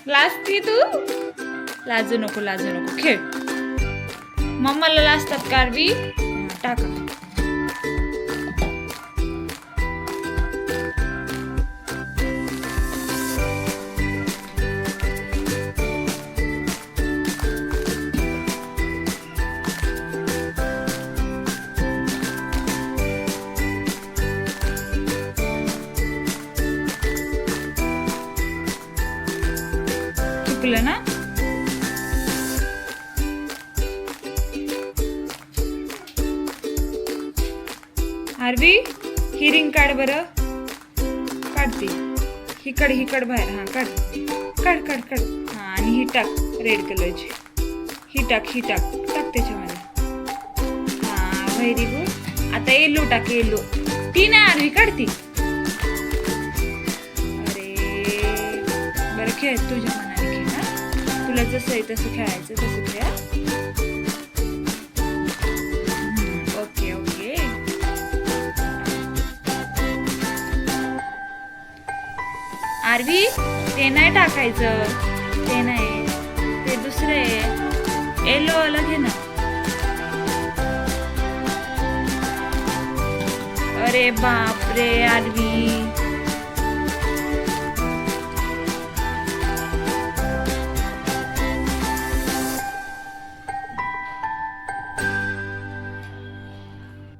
लाजती तू? लाजू नको खेळ. मम्माला लाजतात का आरवी? टाका. चुकलं ना? आरवी ही रिंग काढ बरं. काढते. हिकड बाहेर. हा काढ. हा आणि ही टाक रेड कलरची. ही टाक त्याच्यामध्ये. हा व्हेरी गुड. आता येलो टाक. येलो ती नाही आरवी काढती. अरे बरं खेळ तुझ्या मनाने खेळ. हा तुला जसं आहे तसं खेळायचं तसं खेळ. ओके. आरवी ते नाही टाकायचं. ते नाही. ते दुसरे येलो वाला घे ना. अरे बापरे आरवी.